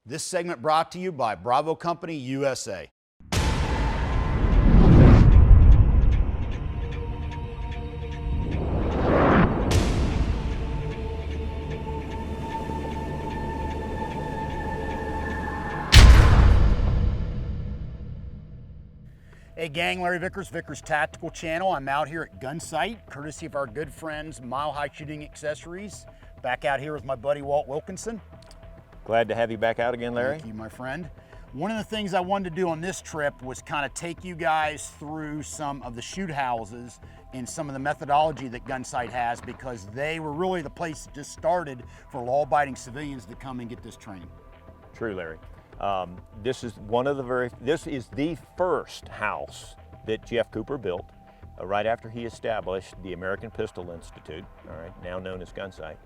This segment brought to you by Bravo Company USA. Hey gang, Larry Vickers, Vickers Tactical Channel. I'm out here at Gunsite, courtesy of our good friends, Mile High Shooting Accessories. Back out here with my buddy, Walt Wilkinson. Glad to have you back out again, Larry. Thank you, my friend. One of the things I wanted to do on this trip was kind of take you guys through some of the shoot houses and some of the methodology that Gunsite has, because they were really the place that just started for law-abiding civilians to come and get this training. True, Larry. This is the first house that Jeff Cooper built right after he established the American Pistol Institute, all right, now known as Gunsite.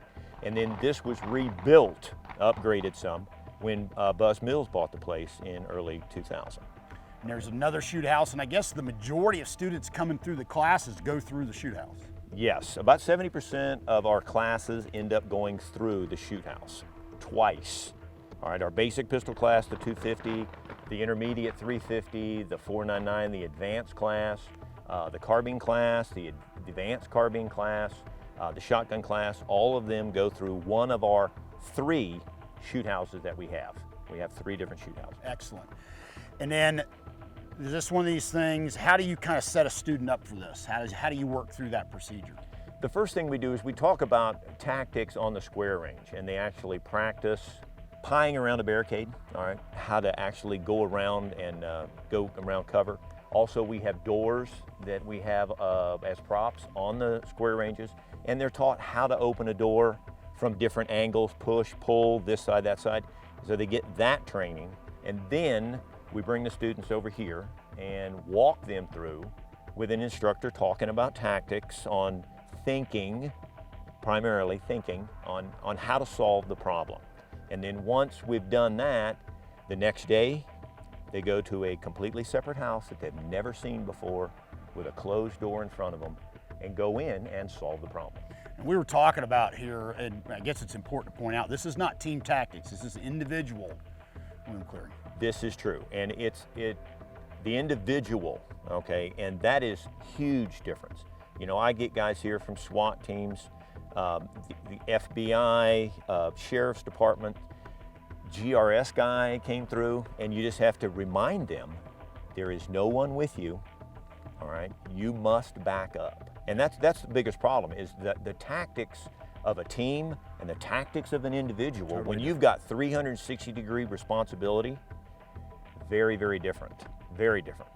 And then this was rebuilt, upgraded some, when Buzz Mills bought the place in early 2000. And there's another shoot house, and I guess the majority of students coming through the classes go through the shoot house. Yes, about 70% of our classes end up going through the shoot house twice. All right, our basic pistol class, the 250, the intermediate 350, the 499, the advanced class, the carbine class, the advanced carbine class, the shotgun class, all of them go through one of our 3 shoot houses that we have. We have 3 different shoot houses. Excellent. And then, is this one of these things, how do you kind of set a student up for this? How do you work through that procedure? The first thing we do is we talk about tactics on the square range, and they actually practice pieing around a barricade, all right, how to actually go around and go around cover. Also, we have doors that we have as props on the square ranges, and they're taught how to open a door from different angles, push, pull, this side, that side. So they get that training, and then we bring the students over here and walk them through with an instructor talking about tactics on thinking, primarily thinking on how to solve the problem. And then once we've done that, the next day, they go to a completely separate house that they've never seen before with a closed door in front of them and go in and solve the problem. And we were talking about here, and I guess it's important to point out, this is not team tactics, this is individual wound clearing. This is true, and it's the individual, okay, and that is huge difference. You know, I get guys here from SWAT teams, the FBI, Sheriff's Department, GRS guy came through, and you just have to remind them there is no one with you, all right? You must back up. And that's the biggest problem, is that the tactics of a team and the tactics of an individual, totally when you've got 360-degree responsibility, very, very different, very different.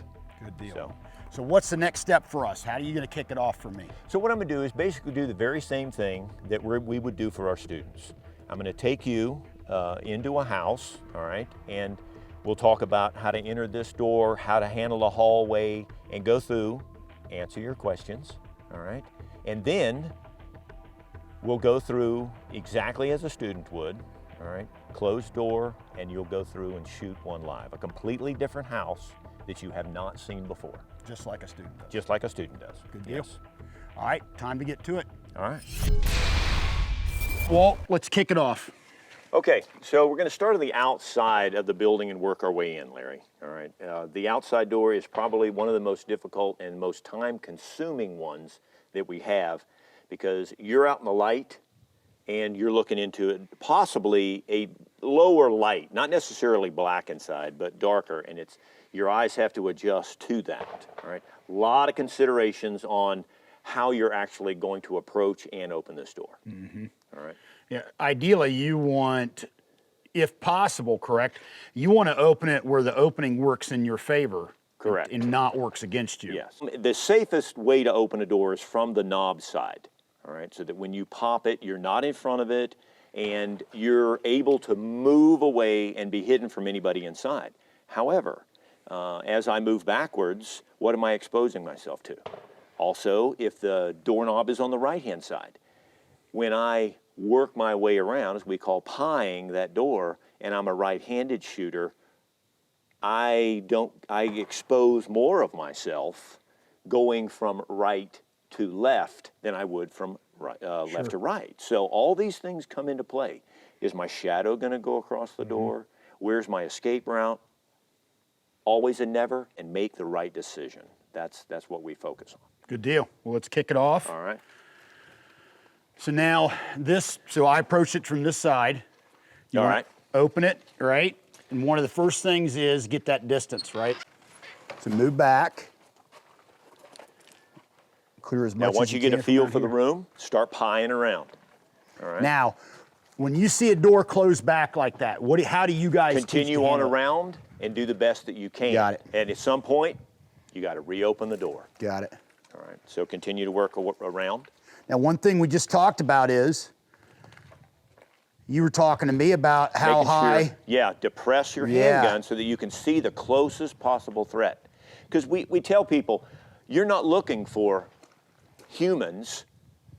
Good deal. So what's the next step for us? How are you going to kick it off for me? So what I'm going to do is basically do the very same thing that we would do for our students. I'm going to take you into a house, all right, and we'll talk about how to enter this door, how to handle the hallway, and go through, answer your questions, all right, and then we'll go through exactly as a student would, all right, closed door, and you'll go through and shoot one live, a completely different house that you have not seen before. Just like a student does. Just like a student does. Good deal. Yes. All right, time to get to it. All right. Walt, let's kick it off. Okay, so we're going to start on the outside of the building and work our way in, Larry. All right. The outside door is probably one of the most difficult and most time-consuming ones that we have, because you're out in the light and you're looking into it, possibly a lower light, not necessarily black inside, but darker, and your eyes have to adjust to that, all right? A lot of considerations on how you're actually going to approach and open this door, all right? Yeah, ideally you want, if possible, correct, you want to open it where the opening works in your favor. Correct. And not works against you. Yes. The safest way to open a door is from the knob side, all right? So that when you pop it, you're not in front of it, and you're able to move away and be hidden from anybody inside. However, as I move backwards, what am I exposing myself to? Also, if the doorknob is on the right-hand side, when I work my way around, as we call pieing that door, and I'm a right-handed shooter, I expose more of myself going from right to left than I would from right, left to right. So all these things come into play. Is my shadow going to go across the door? Where's my escape route? Always and never, and make the right decision. That's what we focus on. Good deal. Well, let's kick it off. All right. So now so I approach it from this side. You All wanna right. Open it, right? And one of the first things is get that distance, right? So move back. Clear as much Now, as once you get a can feel from for the here. room, start pieing around. All right. Now, when you see a door close back like that, how do you guys Continue teach to on handle it? around and do the best that you can. Got it. And at some point, you got to reopen the door. Got it. All right. So continue to work around. Now, one thing we just talked about is you were talking to me about how Making high. Sure, yeah, depress your Yeah. handgun so that you can see the closest possible threat. Because we tell people, you're not looking for humans,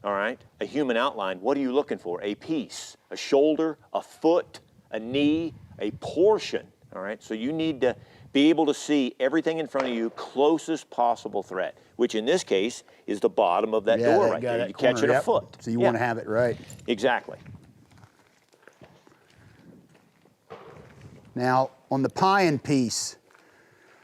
all right, a human outline. What are you looking for? A piece, a shoulder, a foot, a knee, a portion, all right? So you need to be able to see everything in front of you, closest possible threat, which in this case is the bottom of that door right there. You catch it a foot. So you want to have it right. Exactly. Now, on the pieing piece,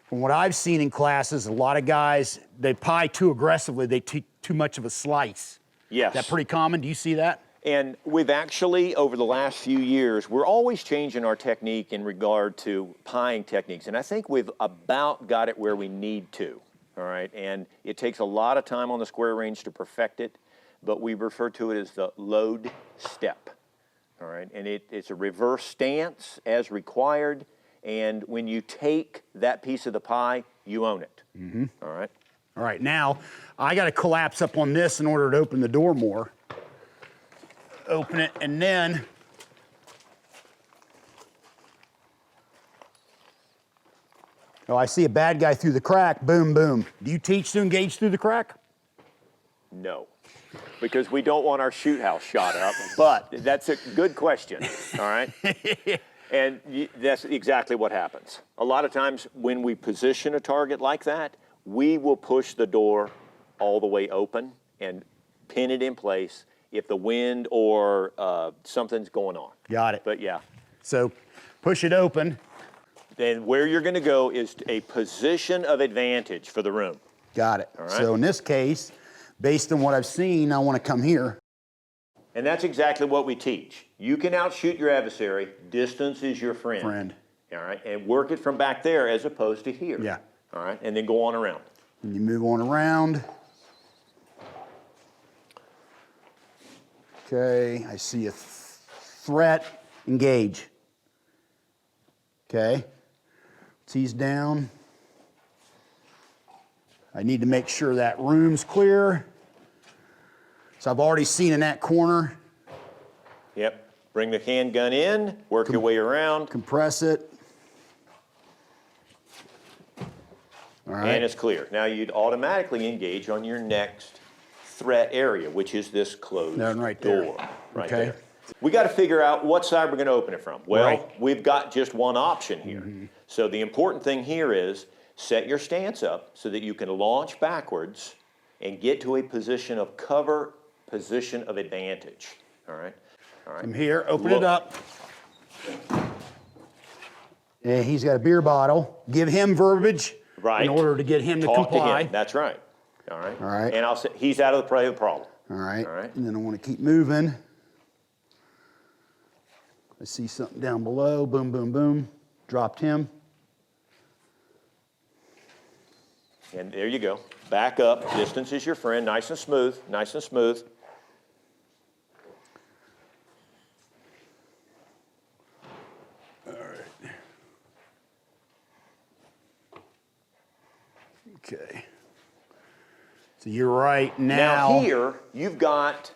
from what I've seen in classes, a lot of guys, they pie too aggressively. They take too much of a slice. Yes. Is that pretty common? Do you see that? And we've actually, over the last few years, we're always changing our technique in regard to pieing techniques. And I think we've about got it where we need to, all right? And it takes a lot of time on the square range to perfect it, but we refer to it as the load step, all right? And it's a reverse stance as required. And when you take that piece of the pie, you own it, all right? All right, now I got to collapse up on this in order to open the door more. Open it, and then oh, I see a bad guy through the crack. Boom, boom. Do you teach to engage through the crack? No, because we don't want our shoot house shot up, but that's a good question, all right? And that's exactly what happens. A lot of times when we position a target like that, we will push the door all the way open and pin it in place if the wind or something's going on. Got it. But yeah. So push it open. Then where you're gonna go is a position of advantage for the room. Got it. All right. So in this case, based on what I've seen, I want to come here. And that's exactly what we teach. You can outshoot your adversary. Distance is your friend. All right, and work it from back there as opposed to here. Yeah. All right, and then go on around. And you move on around. Okay, I see a threat. Engage. Okay, T's down. I need to make sure that room's clear. So I've already seen in that corner. Yep. Bring the handgun in, work your way around. Compress it. All right. And it's clear. Now you'd automatically engage on your next threat area, which is this closed right there. door. Right Okay. there. We got to figure out what side we're going to open it from. Well, Right. we've got just one option here. So the important thing here is set your stance up so that you can launch backwards and get to a position of cover, position of advantage. All right? All right. From here, open Look. it up. And he's got a beer bottle. Give him verbiage Right. in order to get him to Talk comply. to him. That's right. All right. All right. And I'll say he's out of the play of the problem. All right. All right. And then I want to keep moving. I see something down below. Boom, boom, boom. Dropped him. And there you go. Back up. Distance is your friend. Nice and smooth. Nice and smooth. All right. Okay. So you're right Now here, you've got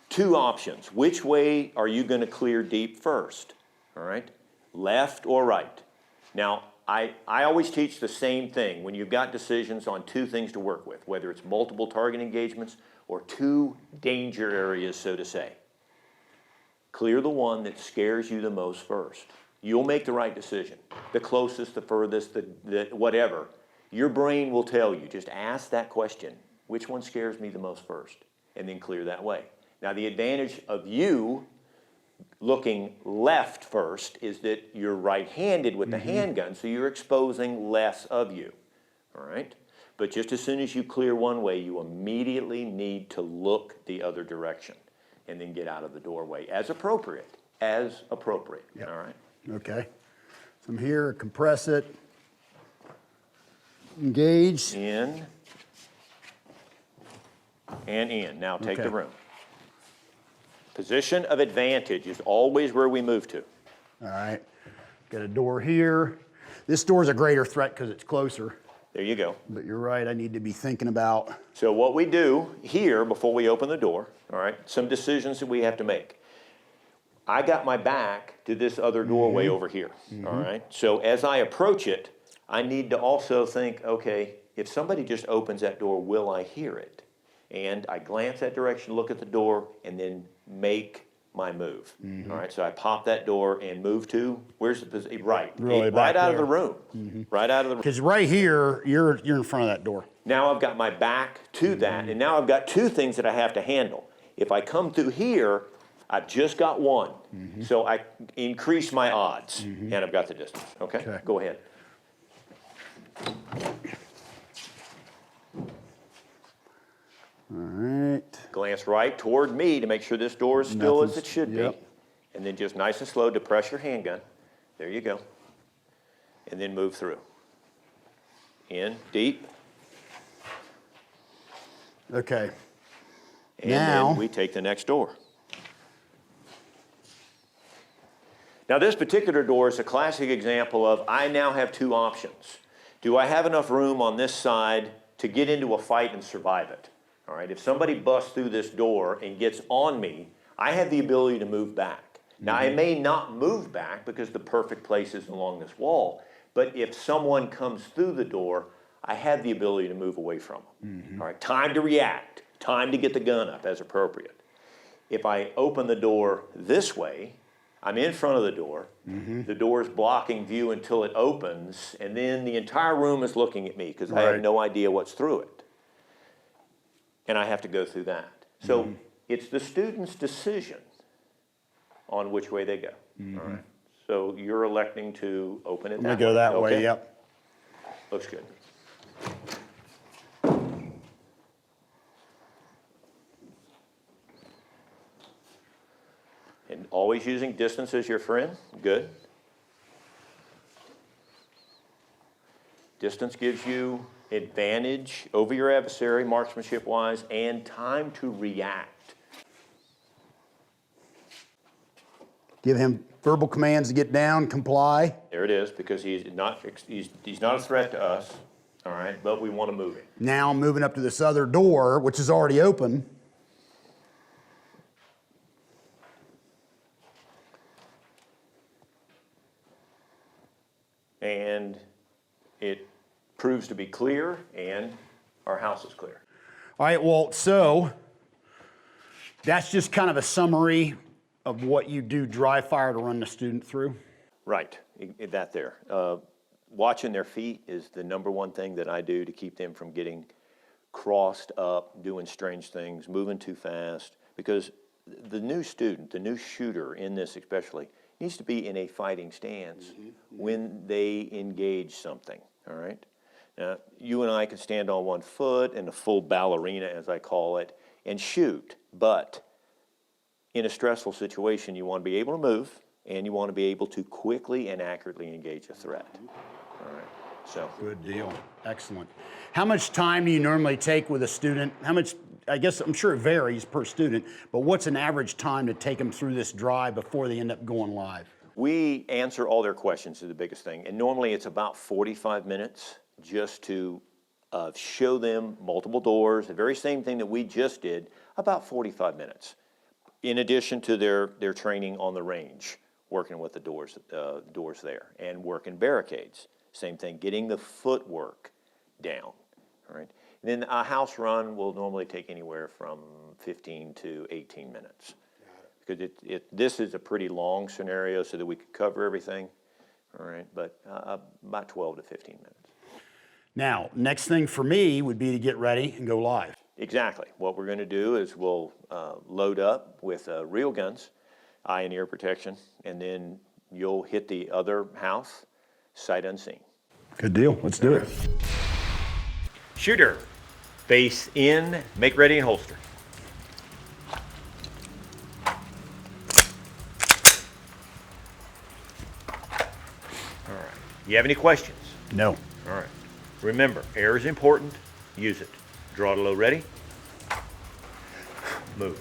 two options. Which way are you going to clear deep first? All right? Left or right? Now, I always teach the same thing when you've got decisions on two things to work with, whether it's multiple target engagements or two danger areas, so to say. Clear the one that scares you the most first. You'll make the right decision. The closest, the furthest, the whatever. Your brain will tell you. Just ask that question. Which one scares me the most first? And then clear that way. Now, the advantage of you looking left first is that you're right-handed with the handgun, so you're exposing less of you, all right? But just as soon as you clear one way, you immediately need to look the other direction and then get out of the doorway as appropriate, all right? Okay. So I'm here, compress it, engage. In and in. Now take the room. Position of advantage is always where we move to. All right. Got a door here. This door's a greater threat because it's closer. There you go. But you're right, I need to be thinking about. So what we do here before we open the door, all right, some decisions that we have to make. I got my back to this other doorway over here, all right? So as I approach it, I need to also think, okay, if somebody just opens that door, will I hear it? And I glance that direction, look at the door, and then make my move. All right, so I pop that door and move to, where's the position? Right, Really right back out of there. the room, right out of the room. Because right here, you're in front of that door. Now I've got my back to that, and now I've got two things that I have to handle. If I come through here, I've just got one, so I increase my odds, and I've got the distance, okay? Go ahead. All right. Glance right toward me to make sure this door is still as it should be. Yep. And then just nice and slow, depress your handgun. There you go. And then move through. In, deep. Okay. And Now, then we take the next door. Now this particular door is a classic example of I now have two options. Do I have enough room on this side to get into a fight and survive it? All right, if somebody busts through this door and gets on me, I have the ability to move back. Now I may not move back because the perfect place is along this wall, but if someone comes through the door, I have the ability to move away from them. All right, time to react, time to get the gun up as appropriate. If I open the door this way, I'm in front of the door. The door is blocking view until it opens, and then the entire room is looking at me because I have no idea what's through it. And I have to go through that. So it's the student's decision on which way they go. All right. So you're electing to open it I'm going to go that way, yep. Looks good. And always using distance as your friend. Good. Distance gives you advantage over your adversary, marksmanship-wise, and time to react. Give him verbal commands to get down, comply. There it is, because he's not a threat to us, all right, but we want to move him. Now I'm moving up to this other door, which is already open. And it proves to be clear, and our house is clear. All right, well, so that's just kind of a summary of what you do dry fire to run the student through. Right, that there. Watching their feet is the number one thing that I do to keep them from getting crossed up, doing strange things, moving too fast, because the new student, the new shooter in this especially, needs to be in a fighting stance when they engage something, all right? Now, you and I can stand on one foot in a full ballerina, as I call it, and shoot, but in a stressful situation, you want to be able to move, and you want to be able to quickly and accurately engage a threat, all right? So. Good deal, excellent. How much time do you normally take with a student? How much, I guess, I'm sure it varies per student, but what's an average time to take them through this drive before they end up going live? We answer all their questions is the biggest thing, and normally it's about 45 minutes just to show them multiple doors, the very same thing that we just did, about 45 minutes. In addition to their training on the range, working with the doors there, and working barricades. Same thing, getting the footwork down, all right? And then a house run will normally take anywhere from 15 to 18 minutes. Because this is a pretty long scenario so that we could cover everything, all right? But about 12 to 15 minutes. Now, next thing for me would be to get ready and go live. Exactly. What we're going to do is we'll load up with real guns. eye and ear protection, and then you'll hit the other house sight unseen. Good deal. Let's do it. Shooter, face in, make ready and holster. All right. You have any questions? No. All right. Remember, air is important. Use it. Draw to low, ready. Move.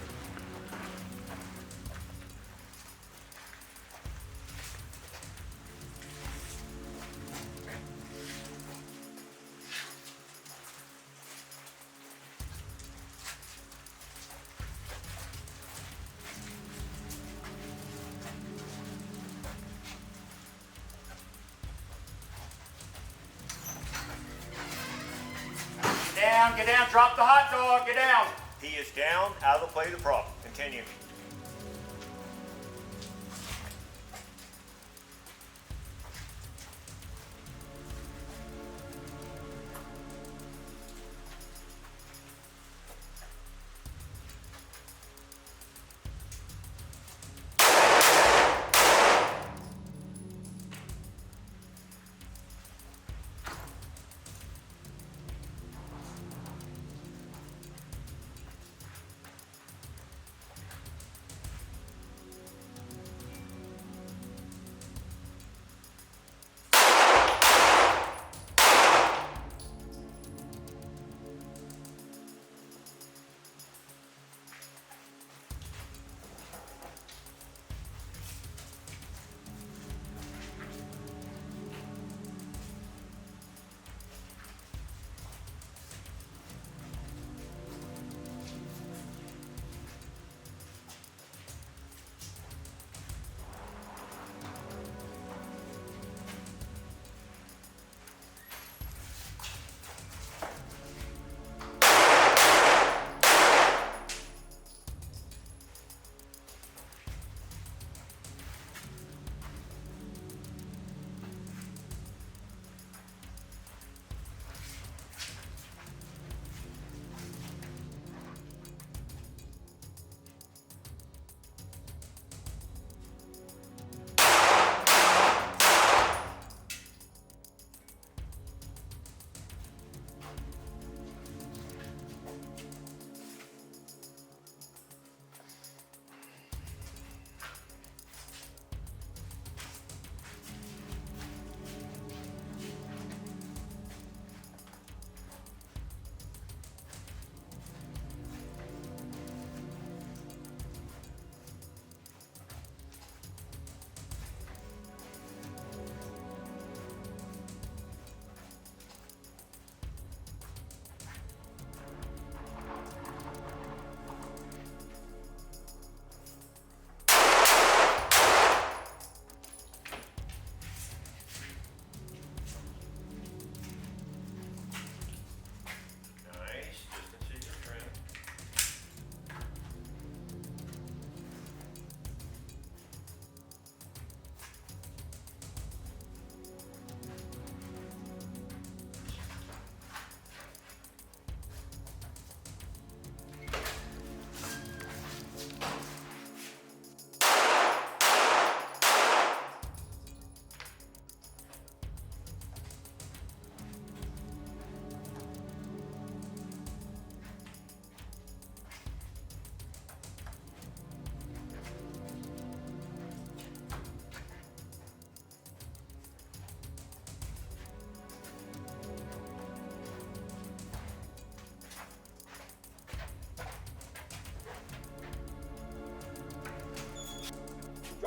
Get down, drop the hot dog, get down. He is down, out of the play of the problem. Continue.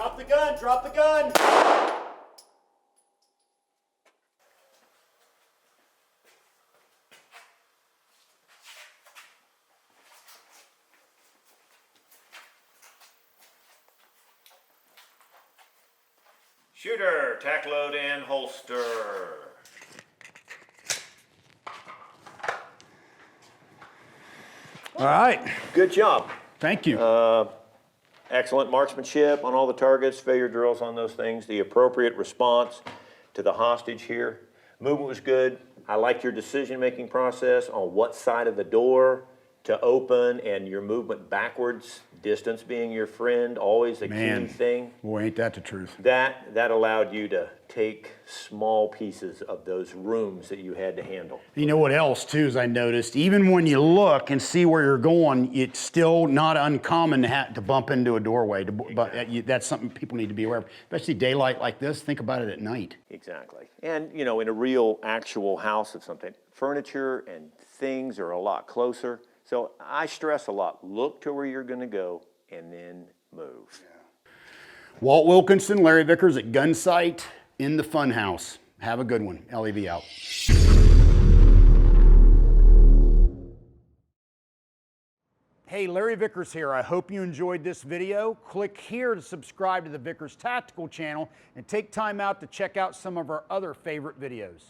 Drop the gun, drop the gun. Shooter, tack load and holster. All right, Good job. thank you. Excellent marksmanship on all the targets, failure drills on those things, the appropriate response to the hostage here. Movement was good. I liked your decision-making process on what side of the door to open and your movement backwards, distance being your friend, always a key thing. Boy, ain't that the truth. That allowed you to take small pieces of those rooms that you had to handle. You know what else too, is I noticed, even when you look and see where you're going, it's still not uncommon to bump into a doorway. But that's something people need to be aware of, especially daylight like this. Think about it at night. Exactly. And you know, in a real actual house of something, furniture and things are a lot closer. So I stress a lot, look to where you're going to go and then move. Yeah. Walt Wilkinson, Larry Vickers at Gunsite in the Funhouse. Have a good one. LEV out. Hey, Larry Vickers here. I hope you enjoyed this video. Click here to subscribe to the Vickers Tactical channel and take time out to check out some of our other favorite videos.